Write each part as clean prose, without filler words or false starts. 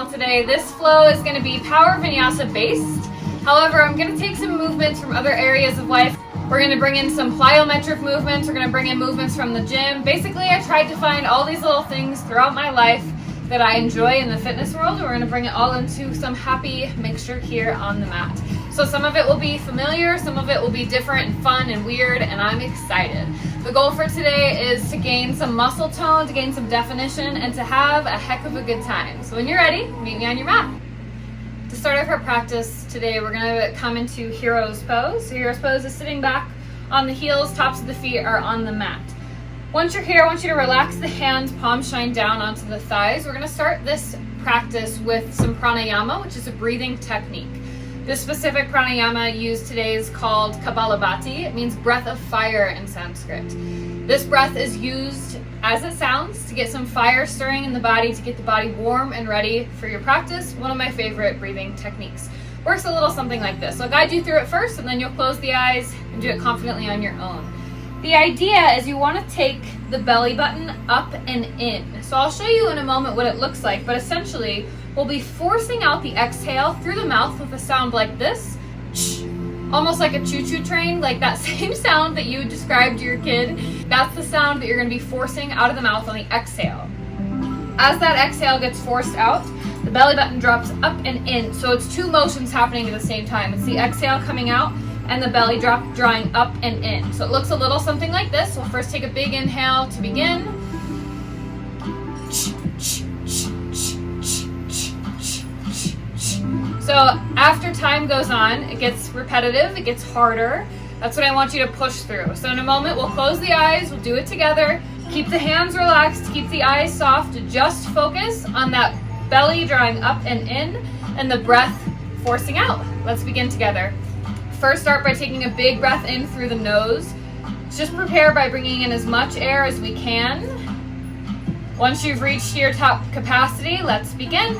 today. This flow is going to be power vinyasa based. However, I'm going to take some movements from other areas of life. We're going to bring in some plyometric movements. We're going to bring in movements from the gym. Basically, I tried to find all these little things throughout my life that I enjoy in the fitness world, and we're going to bring it all into some happy mixture here on the mat. So some of it will be familiar, some of it will be different and fun and weird, and I'm excited. The goal for today is to gain some muscle tone, to gain some definition, and to have a heck of a good time. So when you're ready, meet me on your mat. To start off our practice today, we're going to come into Hero's Pose. So Hero's Pose is sitting back on the heels, tops of the feet are on the mat. Once you're here, I want you to relax the hands, palms shine down onto the thighs. We're going to start this practice with some pranayama, which is a breathing technique. This specific pranayama used today is called Kapalabhati. It means breath of fire in Sanskrit. This breath is used as it sounds to get some fire stirring in the body, to get the body warm and ready for your practice. One of my favorite breathing techniques. Works a little something like this. So I'll guide you through it first, and then you'll close the eyes and do it confidently on your own. The idea is you want to take the belly button up and in. So I'll show you in a moment what it looks like, but essentially we'll be forcing out the exhale through the mouth with a sound like this, almost like a choo-choo train, like that same sound that you described to your kid. That's the sound that you're going to be forcing out of the mouth on the exhale. As that exhale gets forced out, the belly button drops up and in. So it's two motions happening at the same time. It's the exhale coming out and the belly drop drawing up and in. So it looks a little something like this. We'll first take a big inhale to begin. So after time goes on, it gets repetitive, it gets harder. That's what I want you to push through. So in a moment, we'll close the eyes, we'll do it together. Keep the hands relaxed, keep the eyes soft. Just focus on that belly drawing up and in and the breath forcing out. Let's begin together. First, start by taking a big breath in through the nose. Just prepare by bringing in as much air as we can. Once you've reached your top capacity, let's begin.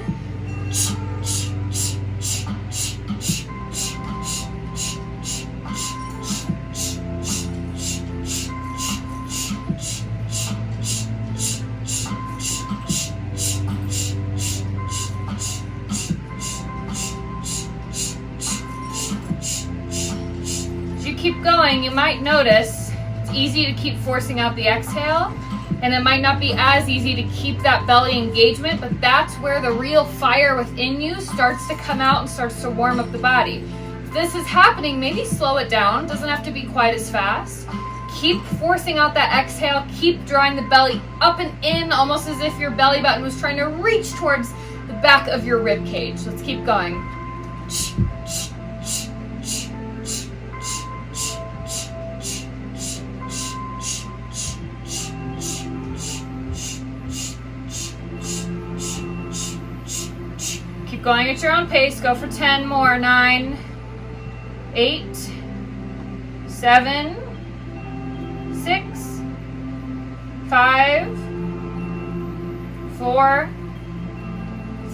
Keep going, you might notice it's easy to keep forcing out the exhale, and it might not be as easy to keep that belly engagement, but that's where the real fire within you starts to come out and starts to warm up the body. If this is happening, maybe slow it down. Doesn't have to be quite as fast. Keep forcing out that exhale, keep drawing the belly up and in, almost as if your belly button was trying to reach towards the back of your rib cage. Let's keep going. Going at your own pace. Go for 10 more. 9, 8, 7, 6, 5, 4,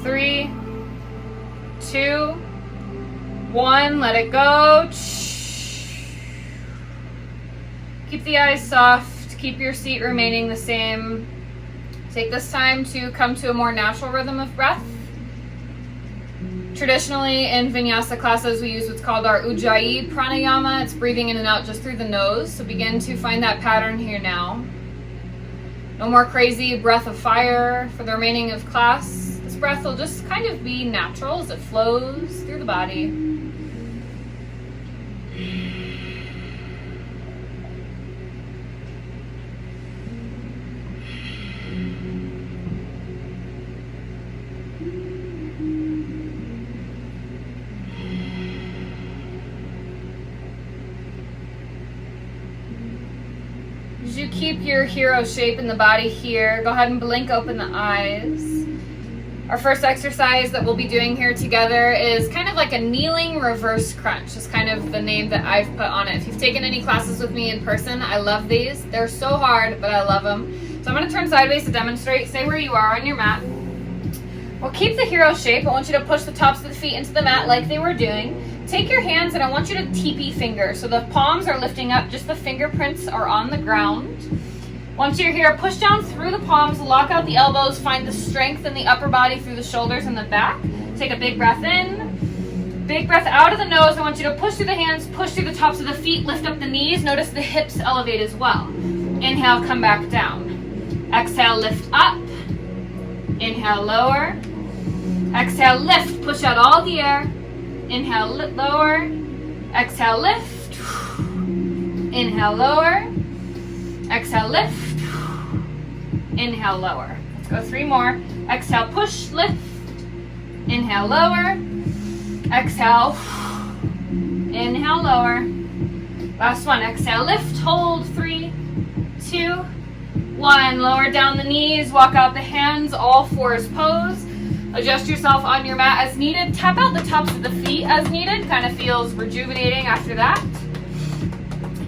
3, 2, 1. Let it go. Keep the eyes soft. Keep your seat remaining the same. Take this time to come to a more natural rhythm of breath. Traditionally, in vinyasa classes, we use what's called our Ujjayi pranayama. It's breathing in and out just through the nose. So begin to find that pattern here now. No more crazy breath of fire for the remaining of class. This breath will just kind of be natural as it flows through the body. As you keep your hero shape in the body here, go ahead and blink open the eyes. Our first exercise that we'll be doing here together is kind of like a kneeling reverse crunch. It's kind of the name that I've put on it. If you've taken any classes with me in person, I love these. They're so hard, but I love them. So I'm going to turn sideways to demonstrate. Stay where you are on your mat. We'll keep the hero shape. I want you to push the tops of the feet into the mat like they were doing. Take your hands and I want you to teepee finger. So the palms are lifting up, just the fingerprints are on the ground. Once you're here, push down through the palms, lock out the elbows, find the strength in the upper body through the shoulders and the back. Take a big breath in, big breath out of the nose. I want you to push through the hands, push through the tops of the feet, lift up the knees. Notice the hips elevate as well. Inhale, come back down. Exhale, lift up. Inhale, lower. Exhale, lift, push out all the air. Inhale, lower. Exhale, lift. Inhale, lower. Exhale, lift. Inhale, lower. Let's go 3 more. Exhale, push, lift. Inhale, lower. Exhale. Inhale, lower. Last one. Exhale, lift, hold. 3, 2, 1. Lower down the knees, walk out the hands, all fours pose. Adjust yourself on your mat as needed. Tap out the tops of the feet as needed. Kind of feels rejuvenating after that.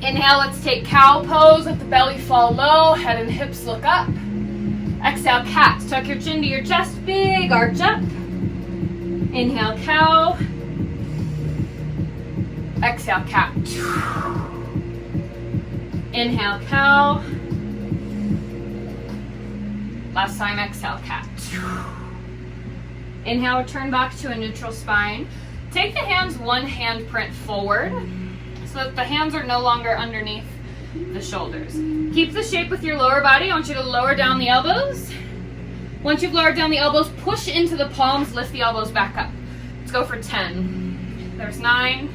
Inhale, let's take cow pose. Let the belly fall low, head and hips look up. Exhale, cat. Tuck your chin to your chest, big arch up. Inhale, cow. Exhale, cat. Inhale, cow. Last time, exhale, cat. Inhale, return back to a neutral spine. Take the hands one handprint forward so that the hands are no longer underneath the shoulders. Keep the shape with your lower body. I want you to lower down the elbows. Once you've lowered down the elbows, push into the palms, lift the elbows back up. Let's go for 10. There's 9,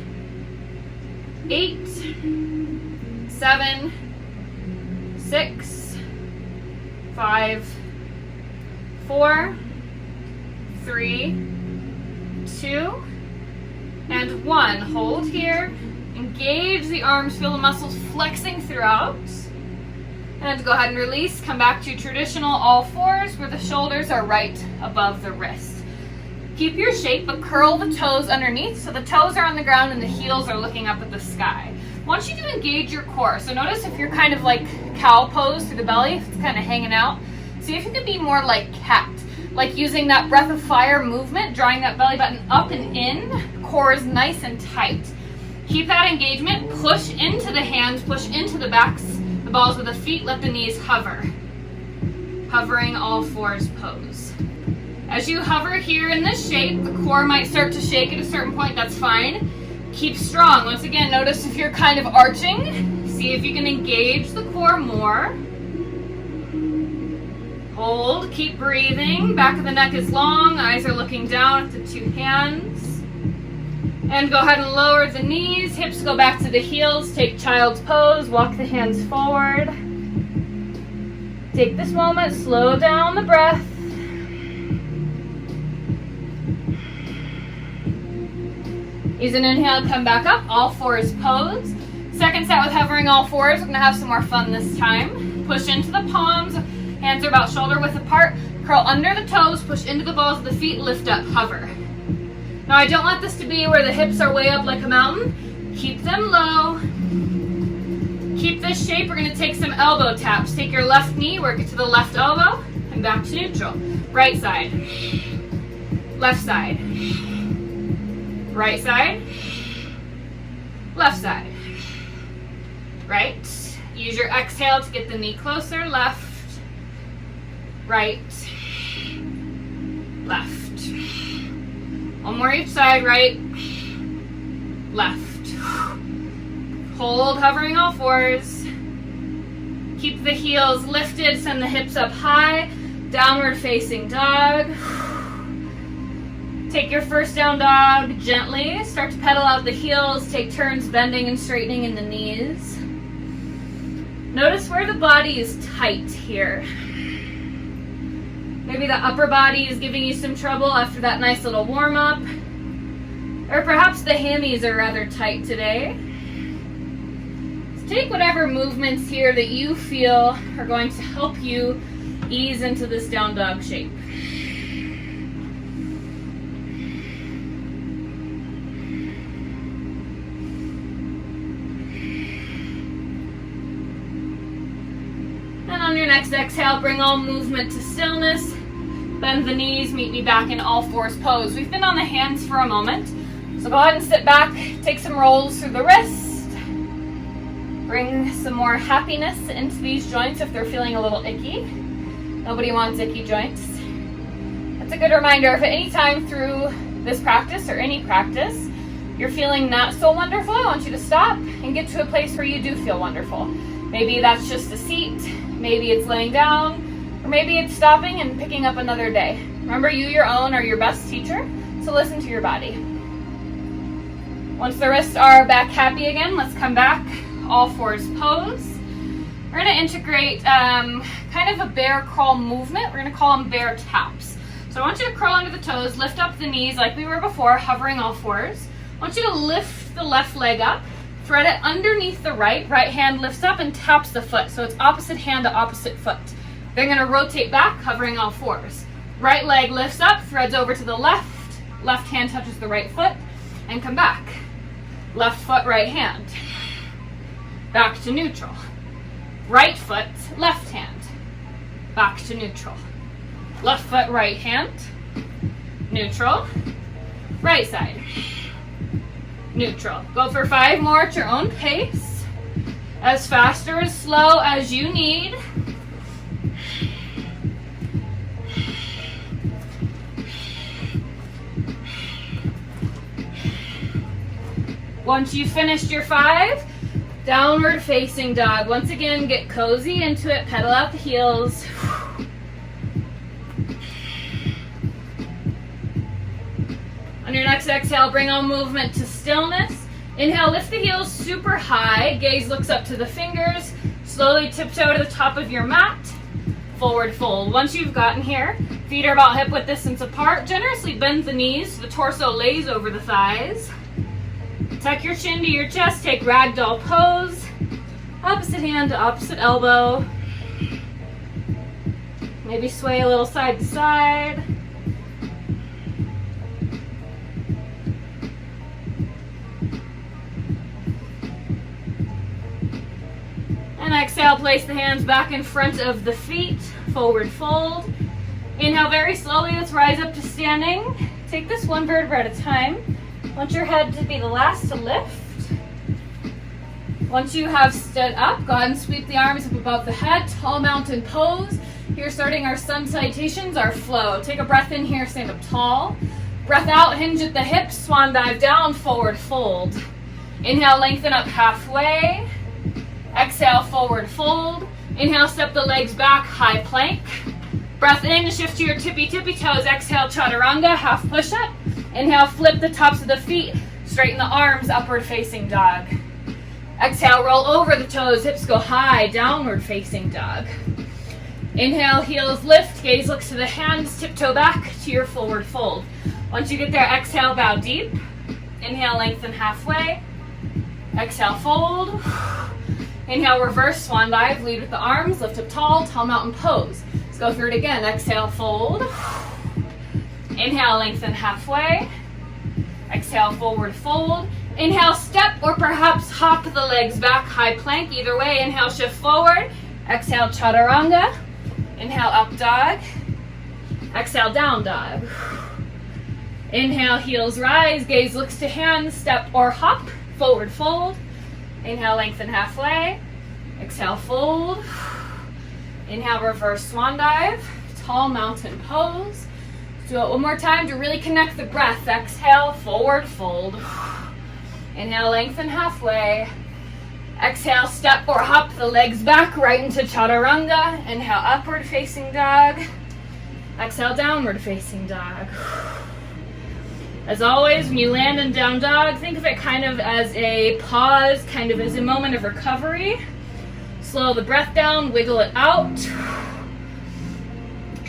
8, 7, 6, 5, 4, 3, 2, and 1. Hold here. Engage the arms, feel the muscles flexing throughout. And go ahead and release. Come back to traditional all fours where the shoulders are right above the wrist. Keep your shape, but curl the toes underneath so the toes are on the ground and the heels are looking up at the sky. I want you to engage your core. So notice if you're kind of like cow pose through the belly, if it's kind of hanging out. See if you can be more like cat. Like using that breath of fire movement, drawing that belly button up and in. Core is nice and tight. Keep that engagement. Push into the hands, push into the backs, the balls of the feet. Let the knees hover. Hovering all fours pose. As you hover here in this shape, the core might start to shake at a certain point. That's fine. Keep strong. Once again, notice if you're kind of arching. See if you can engage the core more. Hold, keep breathing. Back of the neck is long, eyes are looking down at the 2 hands. And go ahead and lower the knees, hips go back to the heels, take child's pose, walk the hands forward. Take this moment, slow down the breath. Use an inhale, come back up, all fours pose. Second set with hovering all fours, we're gonna have some more fun this time. Push into the palms. Hands are about shoulder width apart. Curl under the toes, push into the balls of the feet, lift up, hover. Now I don't want this to be where the hips are way up like a mountain. Keep them low. Keep this shape. We're gonna take some elbow taps. Take your left knee, work it to the left elbow, and back to neutral. Right side. Left side. Right side. Left side. Right. Use your exhale to get the knee closer. Left. Right, left. One more each side, right, left. Hold, hovering all fours. Keep the heels lifted, send the hips up high. Downward facing dog. Take your first down dog gently. Start to pedal out the heels. Take turns bending and straightening in the knees. Notice where the body is tight here. Maybe the upper body is giving you some trouble after that nice little warm-up. Or perhaps the hammies are rather tight today. So take whatever movements here that you feel are going to help you ease into this down dog shape. And on your next exhale, bring all movement to stillness. Bend the knees, meet me back in all fours pose. We've been on the hands for a moment. So go ahead and sit back, take some rolls through the wrist. bring some more happiness into these joints if they're feeling a little icky. Nobody wants icky joints. That's a good reminder. If at any time through this practice or any practice you're feeling not so wonderful, I want you to stop and get to a place where you do feel wonderful. Maybe that's just a seat, maybe it's laying down, or maybe it's stopping and picking up another day. Remember, you, your own, are your best teacher, so listen to your body. Once the wrists are back happy again, let's come back, all fours pose. We're going to integrate kind of a bear crawl movement. We're going to call them bear taps. So I want you to curl under the toes, lift up the knees like we were before, hovering all fours. I want you to lift the left leg up, thread it underneath the right hand lifts up and taps the foot. So it's opposite hand to opposite foot. Then you're going to rotate back, hovering all fours. Right leg lifts up, threads over to the left hand touches the right foot, and come back. Left foot, right hand. Back to neutral. Right foot, left hand. Back to neutral. Left foot, right hand. Neutral. Right side. Neutral. Go for 5 more at your own pace. As fast or as slow as you need. Once you've finished your 5, downward facing dog. Once again, get cozy into it, pedal out the heels. On your next exhale, bring on movement to stillness. Inhale, lift the heels super high. Gaze looks up to the fingers. Slowly tiptoe to the top of your mat. Forward fold. Once you've gotten here, feet are about hip width distance apart. Generously bend the knees so the torso lays over the thighs. Tuck your chin to your chest, take ragdoll pose. Opposite hand to opposite elbow. Maybe sway a little side to side. And exhale, place the hands back in front of the feet, forward fold. Inhale very slowly, let's rise up to standing. Take this one vertebra at a time. Want your head to be the last to lift. Once you have stood up, go ahead and sweep the arms up above the head, tall mountain pose. Here, starting our sun salutations, our flow. Take a breath in here, stand up tall. Breath out, hinge at the hips, swan dive down, forward fold. Inhale, lengthen up halfway. Exhale, forward fold. Inhale, step the legs back, high plank. Breath in, shift to your tippy toes. Exhale, chaturanga, half push-up. Inhale, flip the tops of the feet, straighten the arms, upward facing dog. Exhale, roll over the toes, hips go high, downward facing dog. Inhale, heels lift, gaze looks to the hands, tiptoe back to your forward fold. Once you get there, exhale, bow deep. Inhale, lengthen halfway. Exhale, fold. Inhale, reverse swan dive, lead with the arms, lift up tall, tall mountain pose. Let's go through it again. Exhale, fold. Inhale, lengthen halfway. Exhale, forward fold. Inhale, step or perhaps hop the legs back, high plank. Either way, inhale, shift forward. Exhale, chaturanga. Inhale, up dog. Exhale, down dog. Inhale, heels rise, gaze looks to hands, step or hop, forward fold. Inhale, lengthen halfway. Exhale, fold. Inhale, reverse swan dive, tall mountain pose. Do it one more time to really connect the breath. Exhale, forward fold. Inhale, lengthen halfway. Exhale, step or hop the legs back right into chaturanga. Inhale, upward facing dog. Exhale, downward facing dog. As always, when you land in down dog, think of it kind of as a pause, kind of as a moment of recovery. Slow the breath down, wiggle it out.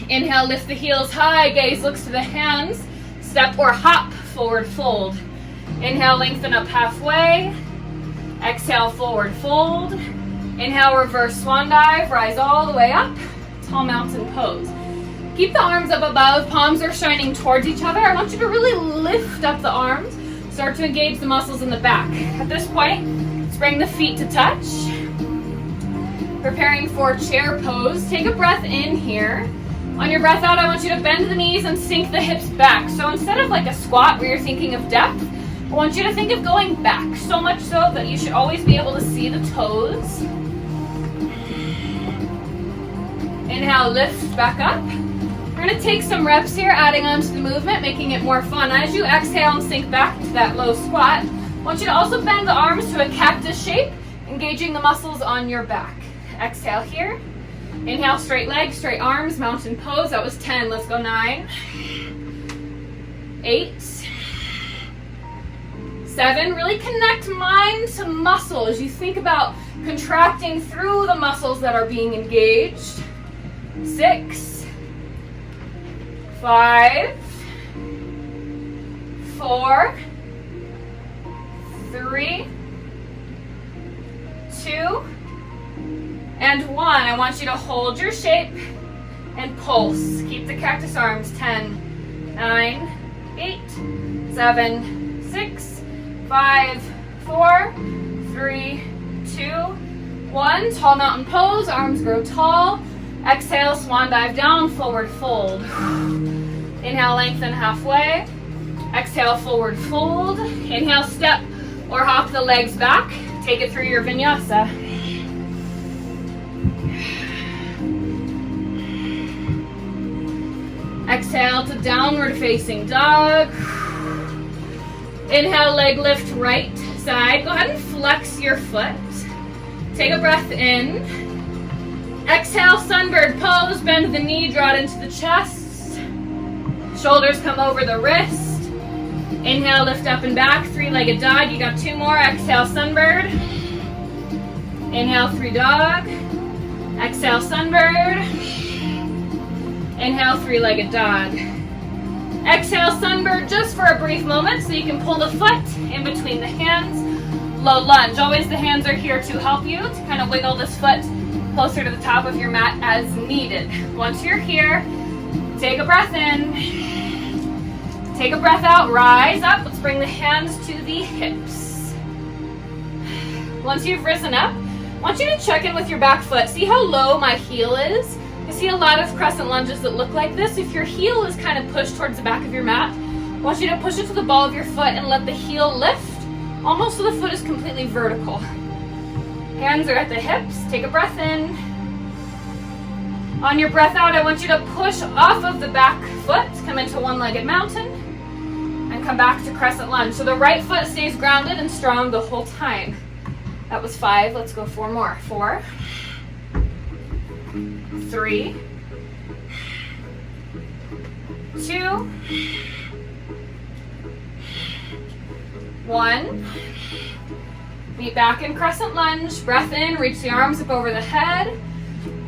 Inhale, lift the heels high, gaze looks to the hands. Step or hop, forward fold. Inhale, lengthen up halfway. Exhale, forward fold. Inhale, reverse swan dive, rise all the way up. Tall mountain pose. Keep the arms up above, palms are shining towards each other. I want you to really lift up the arms. Start to engage the muscles in the back. At this point, let's bring the feet to touch. Preparing for chair pose. Take a breath in here. On your breath out, I want you to bend the knees and sink the hips back. So instead of like a squat where you're thinking of depth, I want you to think of going back, so much so that you should always be able to see the toes. Inhale, lift back up. We're going to take some reps here, adding on to the movement, making it more fun. As you exhale and sink back to that low squat, I want you to also bend the arms to a cactus shape, engaging the muscles on your back. Exhale here. Inhale, straight legs, straight arms, mountain pose. That was 10. Let's go 9, 8, 7. Really connect mind to muscle as you think about contracting through the muscles that are being engaged. 6, 5, 4, 3, 2, and 1. I want you to hold your shape and pulse. Keep the cactus arms. 10, 9, 8, 7, 6, 5, 4, 3, 2, 1. Tall mountain pose, arms grow tall. Exhale, swan dive down, forward fold. Inhale, lengthen halfway. Exhale, forward fold. Inhale, step or hop the legs back. Take it through your vinyasa. Exhale to downward facing dog. Inhale, leg lift right side. Go ahead and flex your foot. Take a breath in. Exhale, sunbird pose. Bend the knee, draw it into the chest. Shoulders come over the wrist. Inhale, lift up and back. 3-legged dog. You got 2 more. Exhale, sunbird. Inhale, 3 dog. Exhale, sunbird. Inhale, 3-legged dog. Exhale, sunbird just for a brief moment so you can pull the foot in between the hands. Low lunge. Always the hands are here to help you to kind of wiggle this foot closer to the top of your mat as needed. Once you're here, take a breath in. Take a breath out. Rise up. Let's bring the hands to the hips. Once you've risen up, I want you to check in with your back foot. See how low my heel is? You see a lot of crescent lunges that look like this. If your heel is kind of pushed towards the back of your mat, I want you to push it to the ball of your foot and let the heel lift, almost so the foot is completely vertical. Hands are at the hips. Take a breath in. On your breath out, I want you to push off of the back foot, come into one-legged mountain, and come back to crescent lunge. So the right foot stays grounded and strong the whole time. That was 5. Let's go 4 more. 4, 3, 2, 1. Meet back in crescent lunge. Breath in, reach the arms up over the head.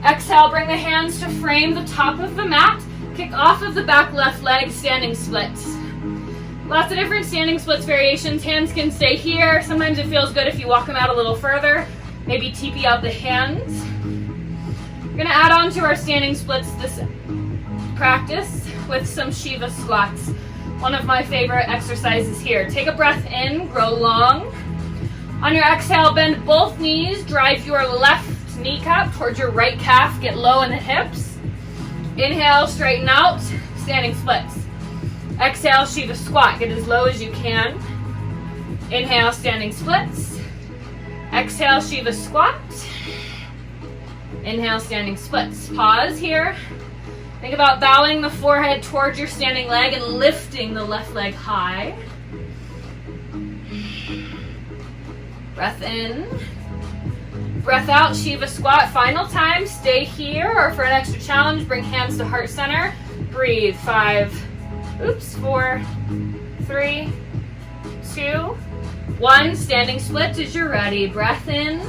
Exhale, bring the hands to frame the top of the mat. Kick off of the back left leg, standing splits. Lots of different standing splits variations. Hands can stay here. Sometimes it feels good if you walk them out a little further. Maybe TP out the hands. We're going to add on to our standing splits this practice with some Shiva squats. One of my favorite exercises here. Take a breath in, grow long. On your exhale, bend both knees. Drive your left kneecap towards your right calf. Get low in the hips. Inhale, straighten out, standing splits. Exhale, Shiva squat. Get as low as you can. Inhale, standing splits. Exhale, Shiva squat. Inhale, standing splits. Pause here. Think about bowing the forehead towards your standing leg and lifting the left leg high. Breath in. Breath out, Shiva squat. Final time. Stay here, or for an extra challenge, bring hands to heart center. Breathe. 4, 3, 2, 1. Standing splits as you're ready. Breath in.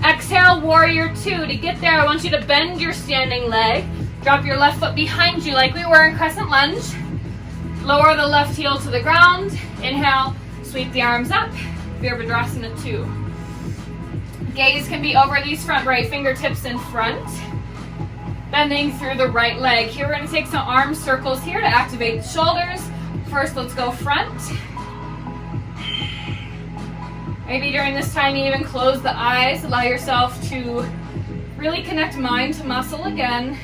Exhale, warrior 2. To get there, I want you to bend your standing leg. Drop your left foot behind you like we were in crescent lunge. Lower the left heel to the ground. Inhale, sweep the arms up. Virabhadrasana 2. Gaze can be over these front right fingertips in front. Bending through the right leg. Here we're going to take some arm circles here to activate the shoulders. First, let's go front. Maybe during this time you even close the eyes. Allow yourself to really connect mind to muscle again.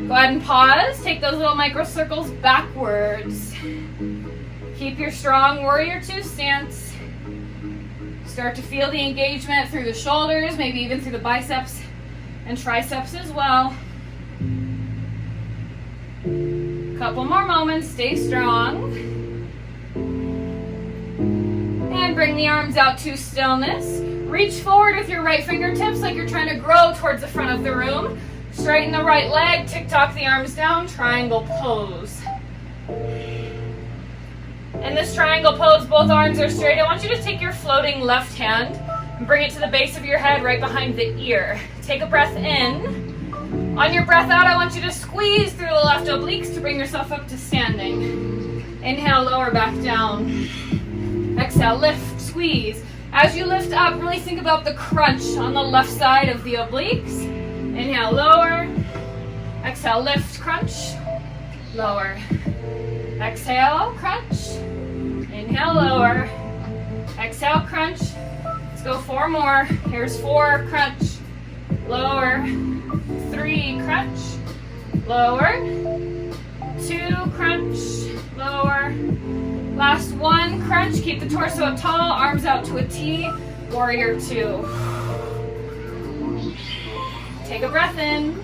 Go ahead and pause. Take those little micro circles backwards. Keep your strong warrior two stance. Start to feel the engagement through the shoulders, maybe even through the biceps and triceps as well. Couple more moments, stay strong. And bring the arms out to stillness. Reach forward with your right fingertips like you're trying to grow towards the front of the room. Straighten the right leg, tick-tock the arms down, triangle pose. In this triangle pose, both arms are straight. I want you to take your floating left hand and bring it to the base of your head right behind the ear. Take a breath in. On your breath out, I want you to squeeze through the left obliques to bring yourself up to standing. Inhale, lower back down. Exhale, lift, squeeze. As you lift up, really think about the crunch on the left side of the obliques. Inhale, lower. Exhale, lift, crunch, lower. Exhale, crunch. Inhale, lower. Exhale, crunch. Let's go 4 more. Here's 4, crunch, lower. 3, crunch, lower. 2, crunch, lower. Last 1, crunch. Keep the torso up tall, arms out to a T. Warrior 2. Take a breath in.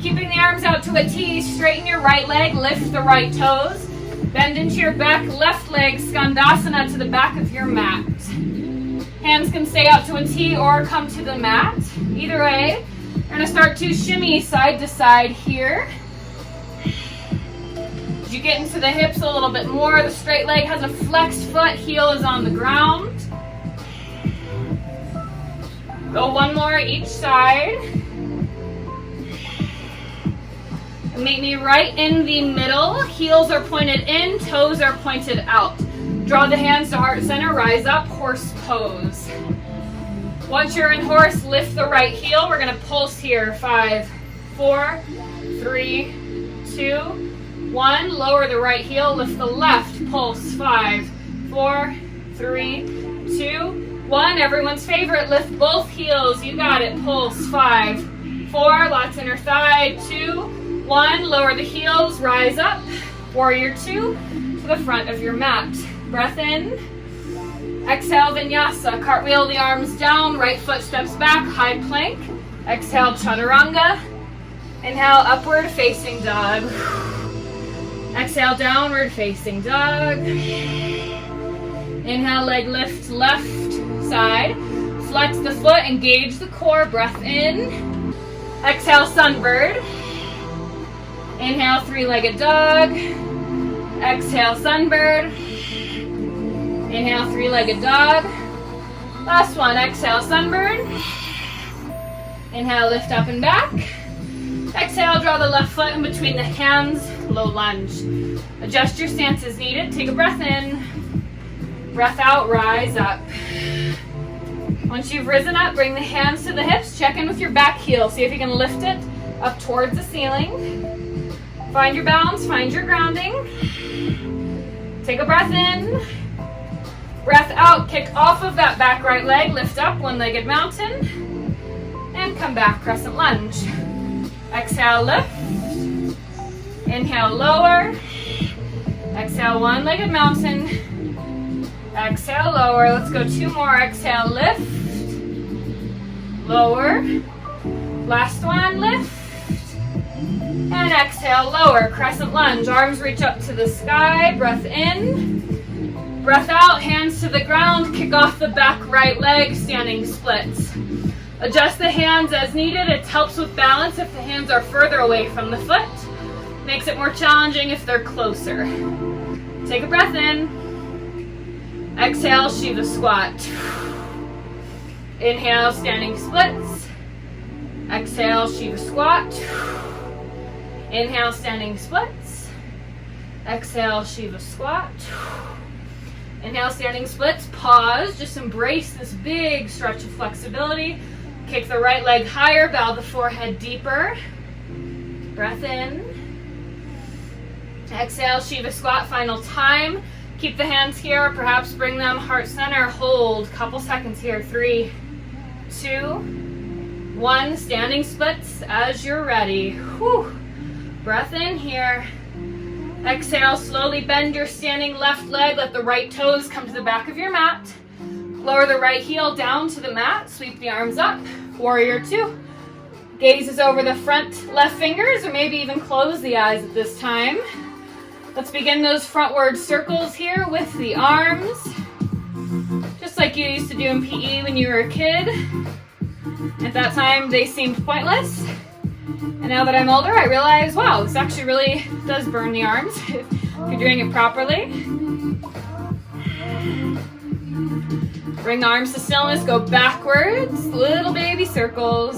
Keeping the arms out to a T, straighten your right leg, lift the right toes. Bend into your back left leg, Skandasana to the back of your mat. Hands can stay out to a T or come to the mat. Either way, we're going to start to shimmy side to side here. As you get into the hips a little bit more, the straight leg has a flexed foot, heel is on the ground. Go 1 more each side. Meet me right in the middle. Heels are pointed in, toes are pointed out. Draw the hands to heart center, rise up, horse pose. Once you're in horse, lift the right heel. We're gonna pulse here. 5, 4, 3, 2, 1. Lower the right heel, lift the left, pulse. 5, 4, 3, 2, 1. Everyone's favorite, lift both heels. You got it, pulse. 5, 4, lots inner thigh. 2, 1, lower the heels, rise up, warrior 2, to the front of your mat. Breath in, exhale vinyasa, cartwheel the arms down, right foot steps back, high plank. Exhale chaturanga, inhale upward facing dog. Exhale downward facing dog. Inhale leg lift left side, flex the foot, engage the core, breath in. Exhale sunbird. Inhale, 3-legged dog. Exhale, sunbird. Inhale, 3-legged dog. Last one, exhale, sunbird. Inhale, lift up and back. Exhale, draw the left foot in between the hands, low lunge. Adjust your stance as needed. Take a breath in. Breath out, rise up. Once you've risen up, bring the hands to the hips. Check in with your back heel. See if you can lift it up towards the ceiling. Find your balance, find your grounding. Take a breath in. Breath out, kick off of that back right leg, lift up, 1-legged mountain. And come back, crescent lunge. Exhale, lift. Inhale, lower. Exhale, 1-legged mountain. Exhale, lower. Let's go 2 more. Exhale, lift. Lower. Last one, lift. And exhale, lower, crescent lunge. Arms reach up to the sky. Breath in. Breath out, hands to the ground. Kick off the back right leg, standing splits. Adjust the hands as needed. It helps with balance if the hands are further away from the foot. Makes it more challenging if they're closer. Take a breath in. Exhale, Shiva squat. Inhale, standing splits. Exhale, Shiva squat. Inhale, standing splits. Exhale, Shiva squat. Inhale, standing splits. Pause. Just embrace this big stretch of flexibility. Kick the right leg higher. Bow the forehead deeper. Breath in. Exhale, Shiva squat. Final time. Keep the hands here. Perhaps bring them heart center. Hold. Couple seconds here. 3, 2, 1. Standing splits as you're ready. Whew. Breath in here. Exhale, slowly bend your standing left leg. Let the right toes come to the back of your mat. Lower the right heel down to the mat. Sweep the arms up. Warrior two. Gaze is over the front left fingers, or maybe even close the eyes at this time. Let's begin those frontward circles here with the arms. Just like you used to do in PE when you were a kid. At that time, they seemed pointless. And now that I'm older, I realize, wow, this actually really does burn the arms if you're doing it properly. Bring the arms to stillness, go backwards, little baby circles.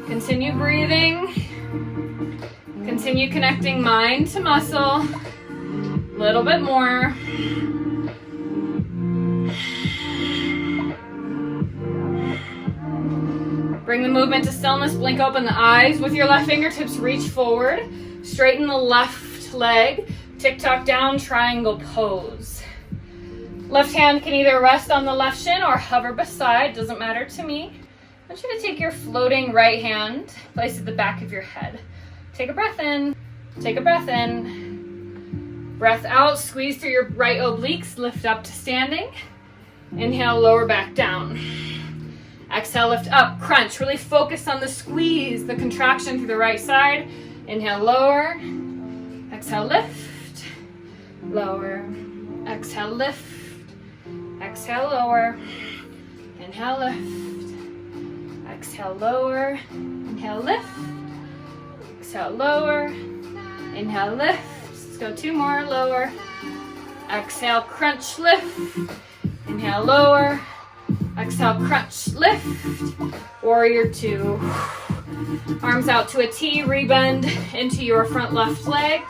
Continue breathing. Continue connecting mind to muscle. A little bit more. Bring the movement to stillness, blink open the eyes. With your left fingertips, reach forward. Straighten the left leg. Tick-tock down, triangle pose. Left hand can either rest on the left shin or hover beside, doesn't matter to me. I want you to take your floating right hand, place it at the back of your head. Take a breath in, take a breath in. Breath out, squeeze through your right obliques, lift up to standing. Inhale, lower back down. Exhale, lift up, crunch. Really focus on the squeeze, the contraction through the right side. Inhale, lower. Exhale, lift. Lower. Exhale, lift. Exhale, lower. Inhale, lift. Exhale, lower. Inhale, lift. Exhale, lower. Inhale, lift. Let's go two more, lower. Exhale, crunch, lift. Inhale, lower. Exhale, crunch, lift. Warrior two. Arms out to a T, rebend into your front left leg.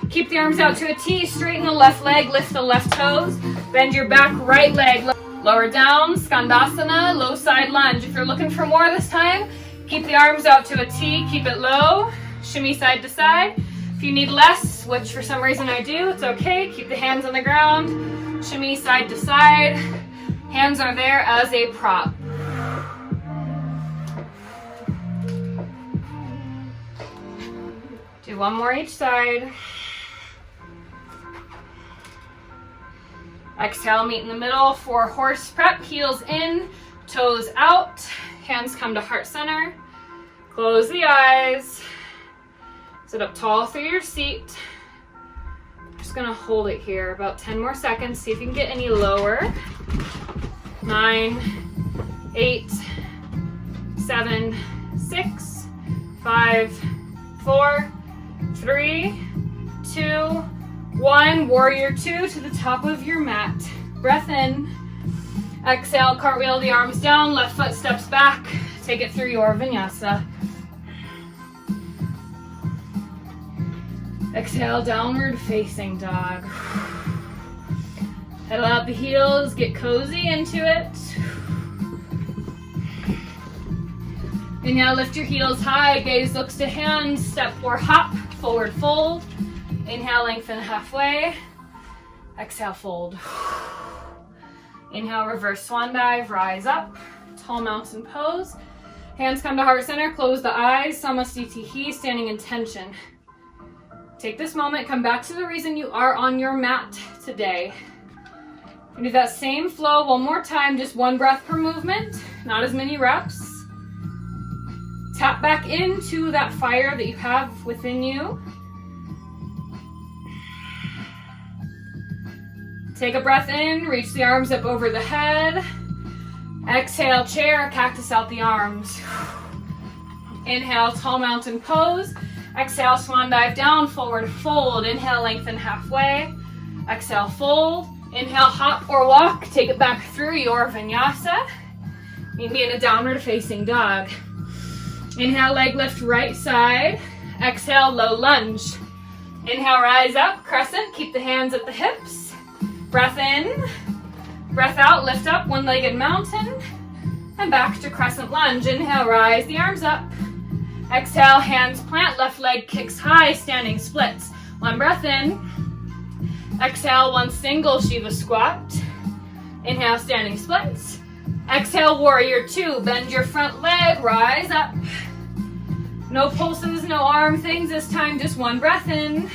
Keep the arms out to a T, straighten the left leg, lift the left toes. Bend your back right leg, lower down, Skandasana, low side lunge. If you're looking for more this time, keep the arms out to a T, keep it low, shimmy side to side. If you need less, which for some reason I do, it's okay. Keep the hands on the ground, shimmy side to side. Hands are there as a prop. Do one more each side. Exhale, meet in the middle for horse prep. Heels in, toes out. Hands come to heart center. Close the eyes. Sit up tall through your seat. Just gonna hold it here about 10 more seconds. See if you can get any lower. 9, 8, 7, 6, 5, 4, 3, 2, 1. Warrior two to the top of your mat. Breath in. Exhale, cartwheel the arms down, left foot steps back. Take it through your vinyasa. Exhale, downward facing dog. Pedal out the heels, get cozy into it. Inhale, lift your heels high, gaze looks to hands, step or hop, forward fold. Inhale, lengthen halfway. Exhale, fold. Inhale, reverse swan dive, rise up, tall mountain pose. Hands come to heart center, close the eyes, Samastitihi, standing in tension. Take this moment, come back to the reason you are on your mat today. And do that same flow one more time, just one breath per movement, not as many reps. Tap back into that fire that you have within you. Take a breath in, reach the arms up over the head. Exhale, chair, cactus out the arms. Inhale, tall mountain pose. Exhale, swan dive down, forward fold. Inhale, lengthen halfway. Exhale, fold. Inhale, hop or walk. Take it back through your vinyasa. Meet me in a downward facing dog. Inhale, leg lift right side. Exhale, low lunge. Inhale, rise up, crescent. Keep the hands at the hips. Breath in. Breath out, lift up, one-legged mountain. And back to crescent lunge. Inhale, rise the arms up. Exhale, hands plant, left leg kicks high, standing splits. One breath in. Exhale, one single Shiva squat. Inhale, standing splits. Exhale, warrior two. Bend your front leg, rise up. No pulses, no arm things this time, just one breath in.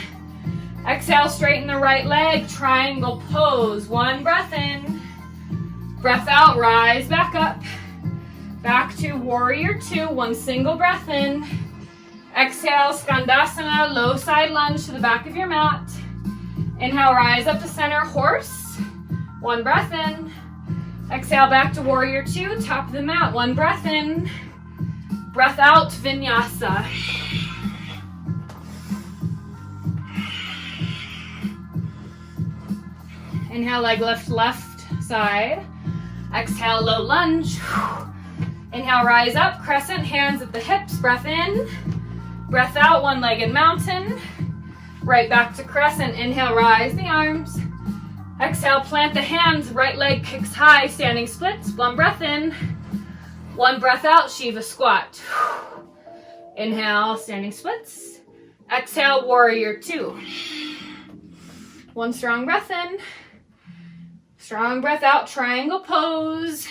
Exhale, straighten the right leg, triangle pose. One breath in. Breath out, rise back up. Back to warrior two, one single breath in. Exhale, Skandasana, low side lunge to the back of your mat. Inhale, rise up to center, horse. One breath in. Exhale, back to warrior two, top of the mat, one breath in. Breath out, vinyasa. Inhale, leg lift, left side. Exhale, low lunge. Inhale, rise up, crescent, hands at the hips, breath in. Breath out, one-legged mountain. Right back to crescent, inhale, rise the arms. Exhale, plant the hands, right leg kicks high, standing splits, one breath in. One breath out, Shiva squat. Inhale, standing splits. Exhale, warrior two. One strong breath in. Strong breath out, triangle pose.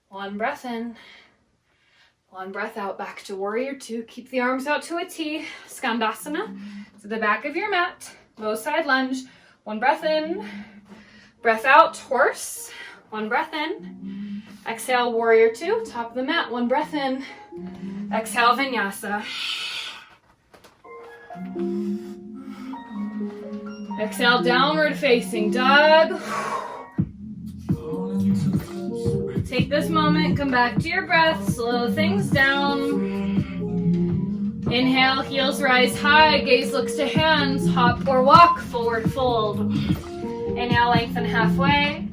One breath in. One breath out, back to warrior two. Keep the arms out to a T. Skandasana to the back of your mat. Low side lunge. One breath in. Breath out, horse. One breath in. Exhale, warrior two. Top of the mat. One breath in. Exhale, vinyasa. Exhale, downward facing dog. Take this moment, come back to your breath, slow things down. Inhale, heels rise high, gaze looks to hands, hop or walk, forward fold. Inhale, lengthen halfway.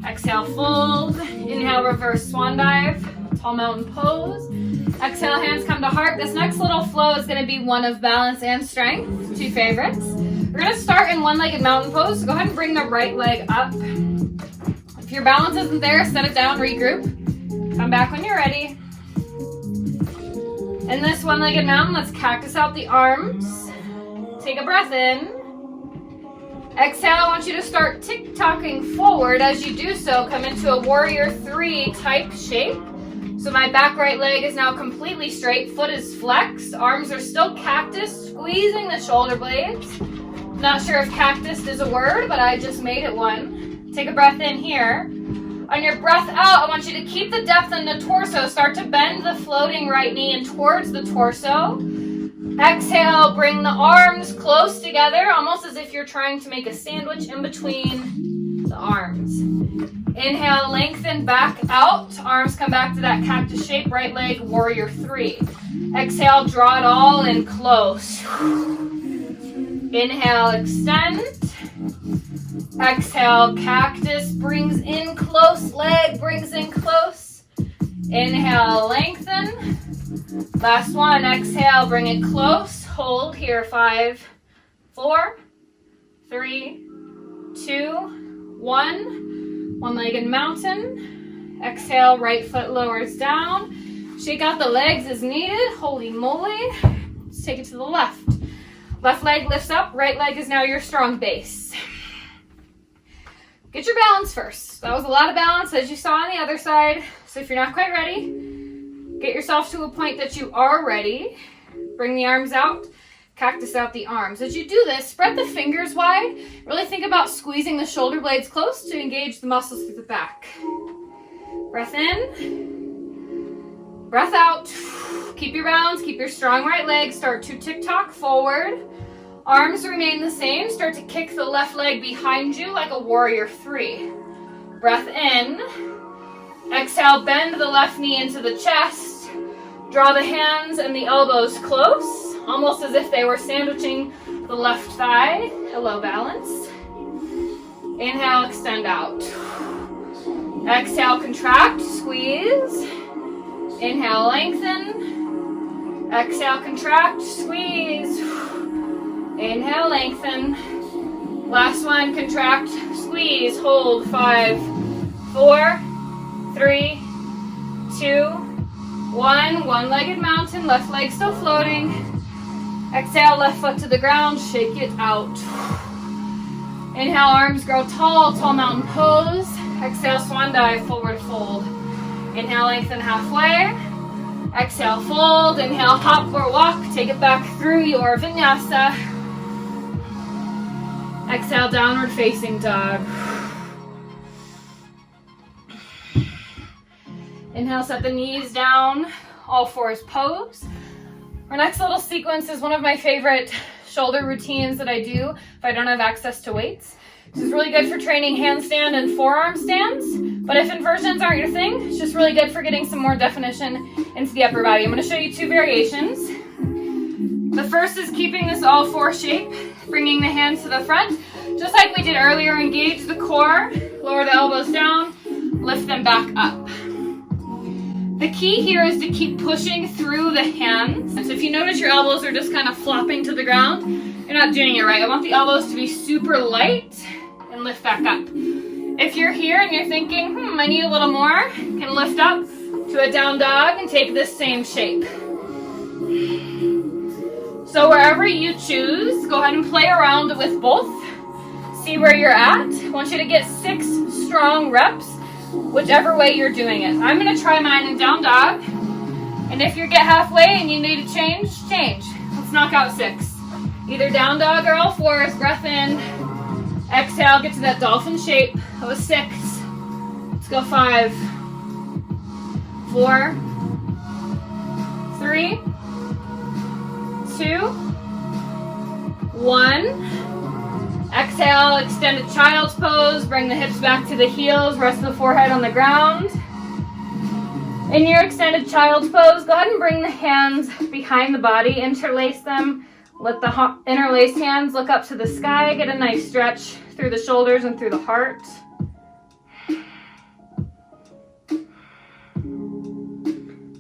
Exhale, fold. Inhale, reverse swan dive, tall mountain pose. Exhale, hands come to heart. This next little flow is gonna be one of balance and strength, two favorites. We're gonna start in one-legged mountain pose, so go ahead and bring the right leg up. If your balance isn't there, set it down, regroup. Come back when you're ready. In this one-legged mountain, let's cactus out the arms. Take a breath in. Exhale, I want you to start tick-tocking forward. As you do so, come into a warrior three type shape. So my back right leg is now completely straight, foot is flexed, arms are still cactus, squeezing the shoulder blades. Not sure if cactus is a word, but I just made it one. Take a breath in here. On your breath out, I want you to keep the depth in the torso. Start to bend the floating right knee in towards the torso. Exhale, bring the arms close together, almost as if you're trying to make a sandwich in between the arms. Inhale, lengthen back out. Arms come back to that cactus shape, right leg, warrior three. Exhale, draw it all in close. Inhale, extend. Exhale, cactus brings in close, leg brings in close. Inhale, lengthen. Last one, exhale, bring it close. Hold here, 5, 4, 3, 2, 1. One-legged mountain. Exhale, right foot lowers down. Shake out the legs as needed. Holy moly. Let's take it to the left. Left leg lifts up, right leg is now your strong base. Get your balance first. That was a lot of balance as you saw on the other side. So if you're not quite ready, get yourself to a point that you are ready. Bring the arms out, cactus out the arms. As you do this, spread the fingers wide. Really think about squeezing the shoulder blades close to engage the muscles through the back. Breath in, breath out. Keep your balance, keep your strong right leg. Start to tick-tock forward. Arms remain the same. Start to kick the left leg behind you like a warrior three. Breath in. Exhale, bend the left knee into the chest. Draw the hands and the elbows close, almost as if they were sandwiching the left thigh. Hello, balance. Inhale, extend out. Exhale, contract, squeeze. Inhale, lengthen. Exhale, contract, squeeze. Inhale, lengthen. Last one, contract, squeeze, hold. 5, 4, 3, 2, 1. One-legged mountain, left leg still floating. Exhale, left foot to the ground, shake it out. Inhale, arms grow tall, tall mountain pose. Exhale, swan dive, forward fold. Inhale, lengthen halfway. Exhale, fold. Inhale, hop or walk. Take it back through your vinyasa. Exhale, downward facing dog. Inhale, set the knees down, all fours pose. Our next little sequence is one of my favorite shoulder routines that I do if I don't have access to weights. This is really good for training handstand and forearm stands, but if inversions aren't your thing, it's just really good for getting some more definition into the upper body. I'm going to show you two variations. The first is keeping this all four shape, bringing the hands to the front. Just like we did earlier, engage the core, lower the elbows down, lift them back up. The key here is to keep pushing through the hands. So if you notice your elbows are just kind of flopping to the ground, you're not doing it right. I want the elbows to be super light and lift back up. If you're here and you're thinking, I need a little more, you can lift up to a down dog and take this same shape. So wherever you choose, go ahead and play around with both. See where you're at. I want you to get 6 strong reps, whichever way you're doing it. I'm going to try mine in down dog. And if you get halfway and you need to change, change. Let's knock out 6. Either down dog or all fours. Breath in. Exhale, get to that dolphin shape. That was 6. Let's go 5, 4, 3, 2, 1. Exhale, extended child's pose. Bring the hips back to the heels. Rest the forehead on the ground. In your extended child's pose, go ahead and bring the hands behind the body. Interlace them. Let the interlaced hands look up to the sky. Get a nice stretch through the shoulders and through the heart.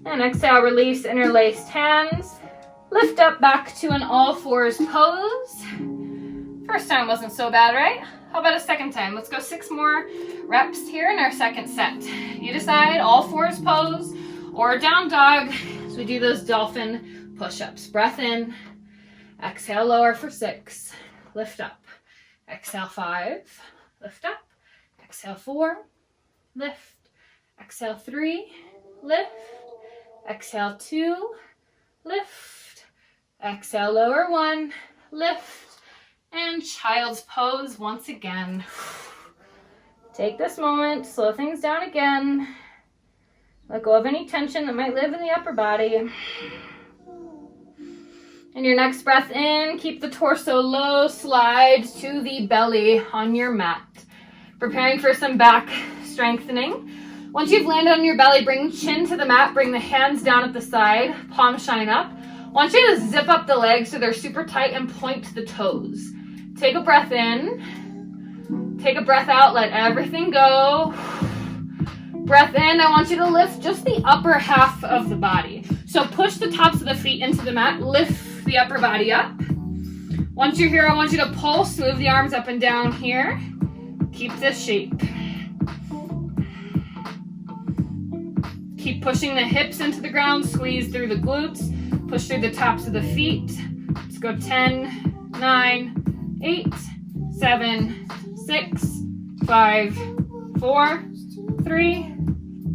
And exhale, release interlaced hands. Lift up back to an all fours pose. First time wasn't so bad, right? How about a second time? Let's go 6 more reps here in our second set. You decide, all fours pose or down dog as we do those dolphin push-ups. Breath in. Exhale, lower for 6. Lift up. Exhale, 5. Lift up. Exhale, 4. Lift. Exhale, 3. Lift. Exhale, 2. Lift. Exhale, lower 1. Lift. And child's pose once again. Take this moment, slow things down again. Let go of any tension that might live in the upper body. And your next breath in, keep the torso low, slide to the belly on your mat. Preparing for some back strengthening. Once you've landed on your belly, bring chin to the mat, bring the hands down at the side, palms shine up. I want you to zip up the legs so they're super tight and point the toes. Take a breath in. Take a breath out, let everything go. Breath in, I want you to lift just the upper half of the body. So push the tops of the feet into the mat, lift the upper body up. Once you're here, I want you to pulse, move the arms up and down here. Keep this shape. Keep pushing the hips into the ground, squeeze through the glutes, push through the tops of the feet. Let's go 10, 9, 8, 7, 6, 5, 4, 3,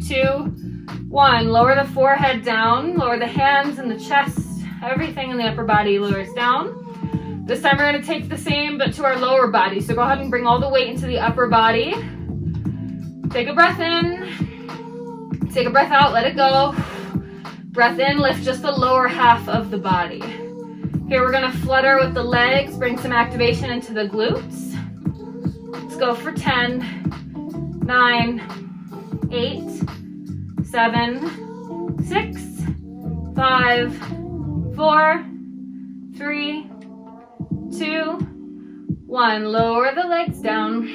2, 1. Lower the forehead down, lower the hands and the chest, everything in the upper body lowers down. This time we're going to take the same but to our lower body. So go ahead and bring all the weight into the upper body. Take a breath in, take a breath out, let it go. Breath in, lift just the lower half of the body. Here we're going to flutter with the legs, bring some activation into the glutes. Let's go for 10, 9, 8, 7, 6, 5, 4, 3, 2, 1. Lower the legs down.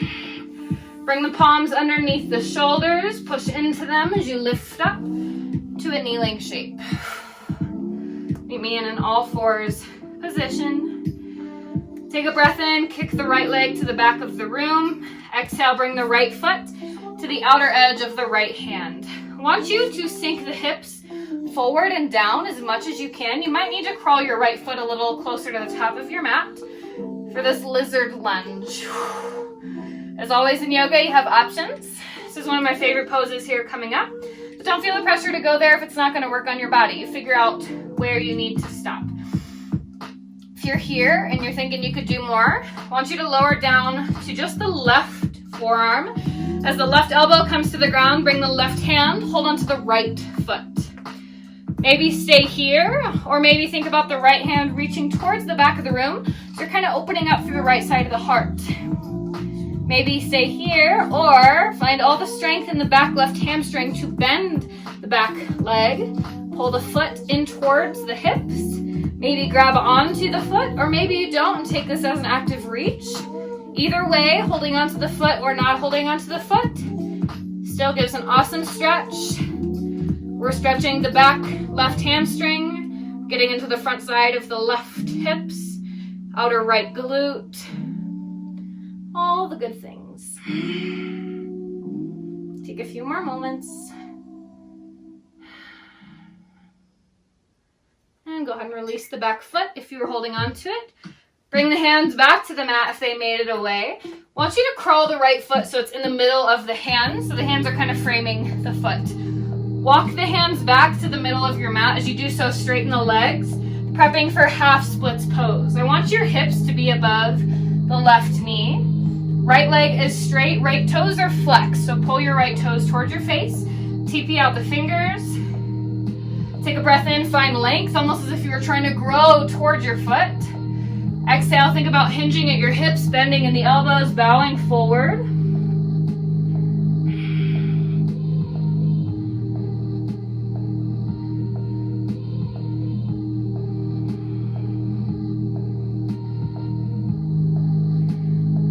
Bring the palms underneath the shoulders. Push into them as you lift up to a kneeling shape. Meet me in an all fours position. Take a breath in, kick the right leg to the back of the room. Exhale, bring the right foot to the outer edge of the right hand. I want you to sink the hips forward and down as much as you can. You might need to crawl your right foot a little closer to the top of your mat for this lizard lunge. As always in yoga, you have options. This is one of my favorite poses here coming up. But don't feel the pressure to go there if it's not going to work on your body. You figure out where you need to stop. If you're here and you're thinking you could do more, I want you to lower down to just the left forearm. As the left elbow comes to the ground, bring the left hand, hold onto the right foot. Maybe stay here, or maybe think about the right hand reaching towards the back of the room. So you're kind of opening up through the right side of the heart. Maybe stay here, or find all the strength in the back left hamstring to bend the back leg. Pull the foot in towards the hips. Maybe grab onto the foot, or maybe you don't and take this as an active reach. Either way, holding onto the foot or not holding onto the foot still gives an awesome stretch. We're stretching the back left hamstring, getting into the front side of the left hips, outer right glute, all the good things. Take a few more moments. And go ahead and release the back foot if you were holding on to it. Bring the hands back to the mat if they made it away. I want you to crawl the right foot so it's in the middle of the hands, so the hands are kind of framing the foot. Walk the hands back to the middle of your mat. As you do so, straighten the legs, prepping for half splits pose. I want your hips to be above the left knee. Right leg is straight, right toes are flexed, so pull your right toes towards your face. TP out the fingers. Take a breath in, find length, almost as if you were trying to grow towards your foot. Exhale, think about hinging at your hips, bending in the elbows, bowing forward.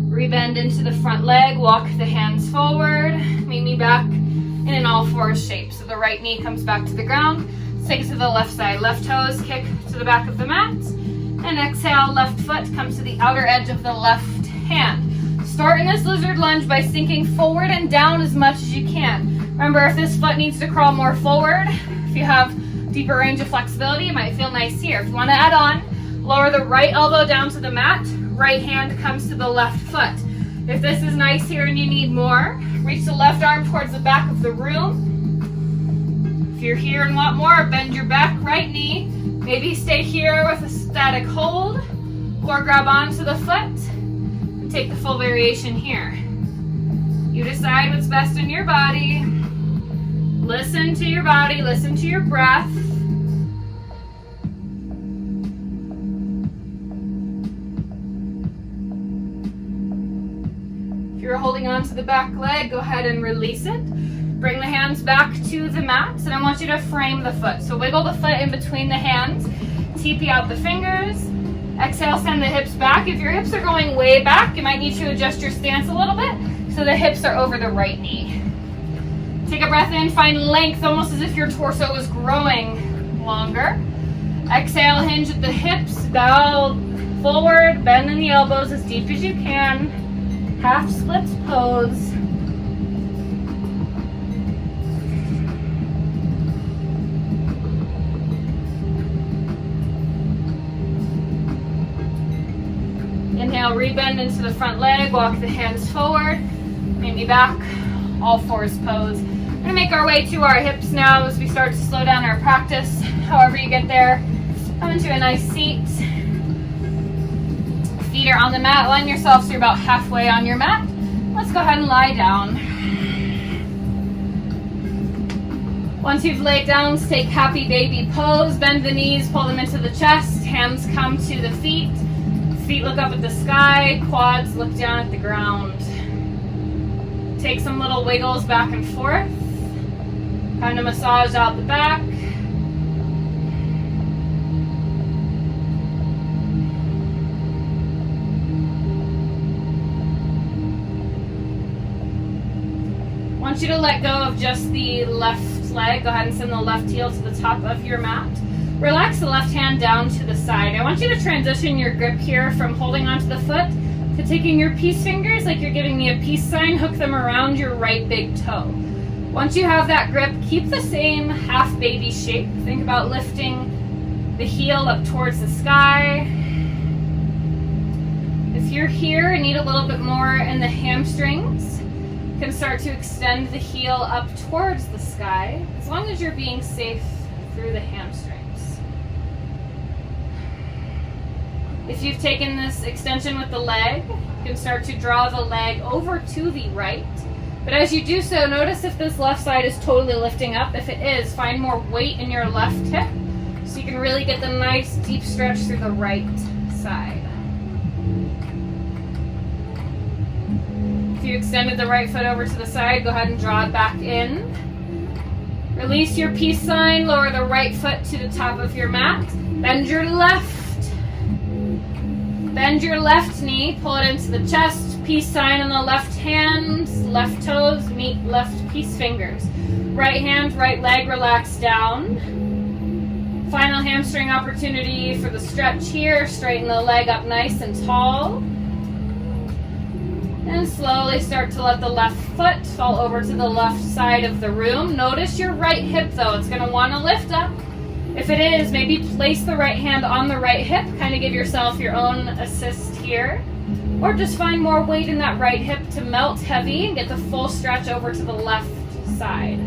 Rebend into the front leg, walk the hands forward, meet me back in an all fours shape. So the right knee comes back to the ground, take it to the left side, left toes kick to the back of the mat, and exhale, left foot comes to the outer edge of the left hand. Start in this lizard lunge by sinking forward and down as much as you can. Remember, if this foot needs to crawl more forward, if you have deeper range of flexibility, it might feel nice here. If you want to add on, lower the right elbow down to the mat, right hand comes to the left foot. If this is nice here and you need more, reach the left arm towards the back of the room. If you're here and want more, bend your back right knee. Maybe stay here with a static hold, or grab onto the foot and take the full variation here. You decide what's best in your body. Listen to your body, listen to your breath. If you're holding on to the back leg, go ahead and release it. Bring the hands back to the mat, and I want you to frame the foot. So wiggle the foot in between the hands, TP out the fingers. Exhale, send the hips back. If your hips are going way back, you might need to adjust your stance a little bit so the hips are over the right knee. Take a breath in, find length, almost as if your torso is growing longer. Exhale, hinge at the hips, bow forward, bend in the elbows as deep as you can. Half splits pose. Inhale, rebend into the front leg, walk the hands forward, maybe back, all fours pose. We're gonna make our way to our hips now as we start to slow down our practice. However you get there, come into a nice seat. Feet are on the mat, line yourself so you're about halfway on your mat. Let's go ahead and lie down. Once you've laid down, take happy baby pose, bend the knees, pull them into the chest, hands come to the feet. Feet look up at the sky, quads look down at the ground. Take some little wiggles back and forth. Kind of massage out the back. I want you to let go of just the left leg. Go ahead and send the left heel to the top of your mat. Relax the left hand down to the side. I want you to transition your grip here from holding onto the foot to taking your peace fingers like you're giving me a peace sign, hook them around your right big toe. Once you have that grip, keep the same half baby shape. Think about lifting the heel up towards the sky. If you're here and need a little bit more in the hamstrings, you can start to extend the heel up towards the sky, as long as you're being safe through the hamstrings. If you've taken this extension with the leg, you can start to draw the leg over to the right. But as you do so, notice if this left side is totally lifting up. If it is, find more weight in your left hip so you can really get the nice deep stretch through the right side. If you extended the right foot over to the side, go ahead and draw it back in. Release your peace sign, lower the right foot to the top of your mat. Bend your left knee, pull it into the chest, peace sign on the left hand, left toes meet left peace fingers. Right hand, right leg, relax down. Final hamstring opportunity for the stretch here. Straighten the leg up nice and tall. And slowly start to let the left foot fall over to the left side of the room. Notice your right hip though. It's going to want to lift up. If it is, maybe place the right hand on the right hip. Kind of give yourself your own assist here. Or just find more weight in that right hip to melt heavy and get the full stretch over to the left side.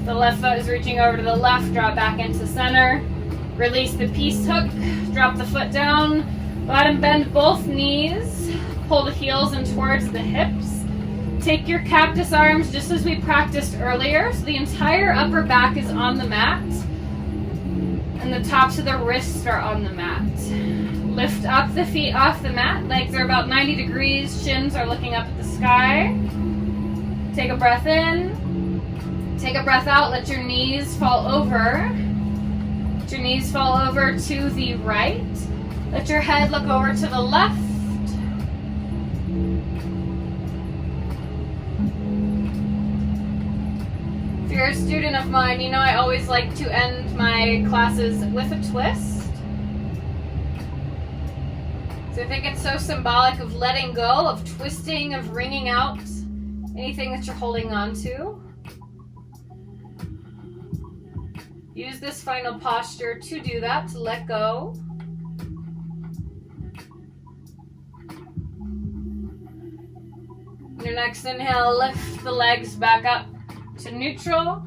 The left foot is reaching over to the left, draw it back into center. Release the peace hook, drop the foot down. Go ahead and bend both knees. Pull the heels in towards the hips. Take your cactus arms just as we practiced earlier. So the entire upper back is on the mat. And the tops of the wrists are on the mat. Lift up the feet off the mat. Legs are about 90 degrees. Shins are looking up at the sky. Take a breath in. Take a breath out. Let your knees fall over. Let your knees fall over to the right. Let your head look over to the left. If you're a student of mine, you know I always like to end my classes with a twist. So I think it's so symbolic of letting go, of twisting, of wringing out anything that you're holding on to. Use this final posture to do that, to let go. Your next inhale, lift the legs back up to neutral.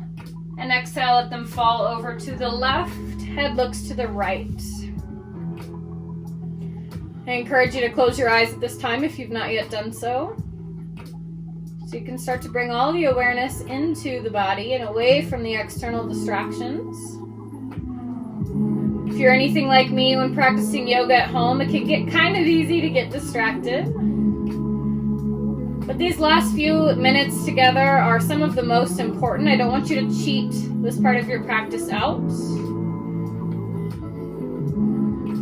And exhale, let them fall over to the left. Head looks to the right. I encourage you to close your eyes at this time if you've not yet done so. So you can start to bring all the awareness into the body and away from the external distractions. If you're anything like me when practicing yoga at home, it can get kind of easy to get distracted. But these last few minutes together are some of the most important. I don't want you to cheat this part of your practice out.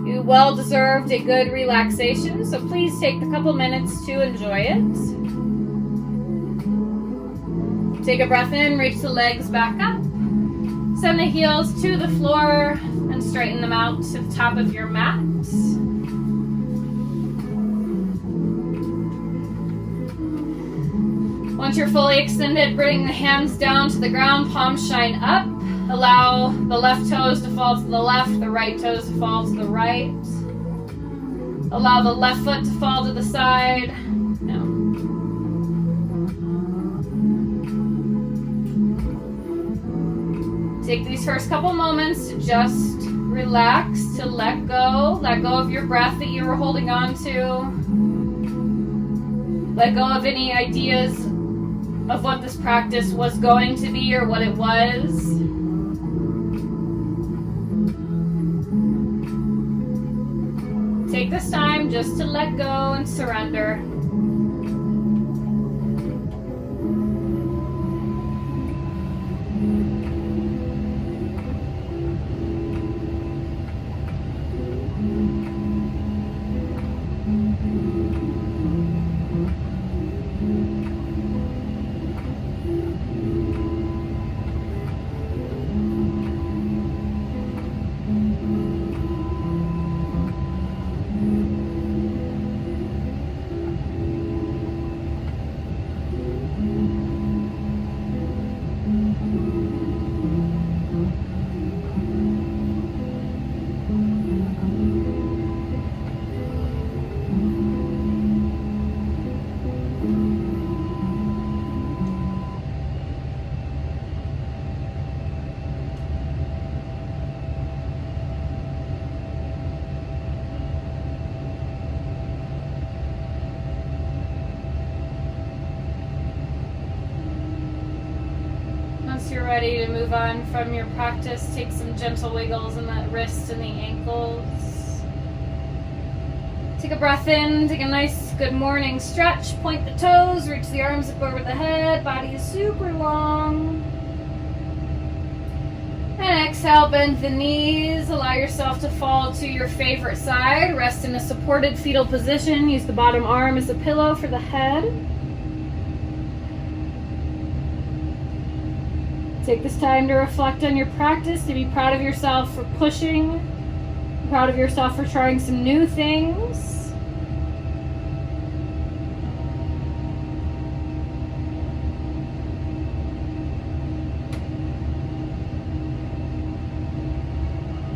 You well deserved a good relaxation, so please take the couple minutes to enjoy it. Take a breath in, reach the legs back up. Send the heels to the floor and straighten them out to the top of your mat. Once you're fully extended, bring the hands down to the ground, palms shine up. Allow the left toes to fall to the left, the right toes to fall to the right. Allow the left foot to fall to the side. No. Take these first couple moments to just relax, to let go of your breath that you were holding on to. Let go of any ideas of what this practice was going to be or what it was. Take this time just to let go and surrender. move on from your practice, take some gentle wiggles in the wrists and the ankles. Take a breath in, take a nice good morning stretch, point the toes, reach the arms up over the head, body is super long. And exhale, bend the knees, allow yourself to fall to your favorite side, rest in a supported fetal position, use the bottom arm as a pillow for the head. Take this time to reflect on your practice, to be proud of yourself for pushing, proud of yourself for trying some new things.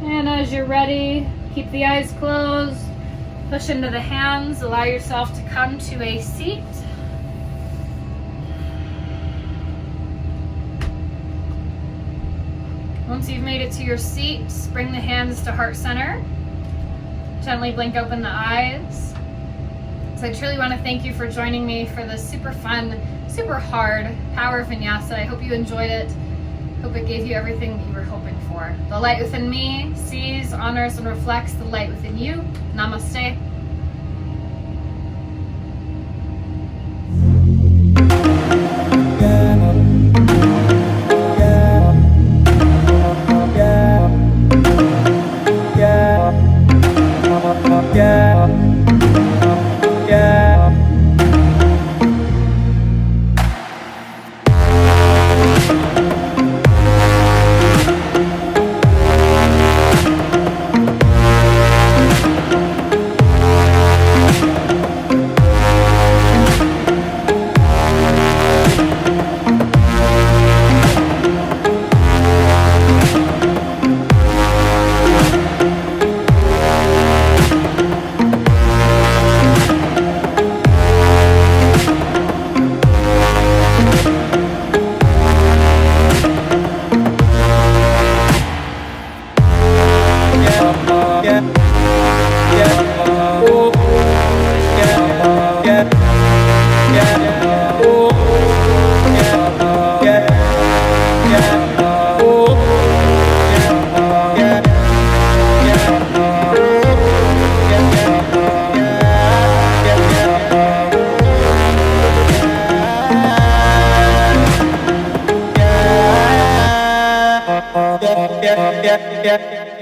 And as you're ready, keep the eyes closed, push into the hands, allow yourself to come to a seat. Once you've made it to your seat, bring the hands to heart center. Gently blink open the eyes. So I truly want to thank you for joining me for this super fun, super hard power vinyasa. I hope you enjoyed it. Hope it gave you everything that you were hoping for. The light within me sees, honors, and reflects the light within you. Namaste. Yeah.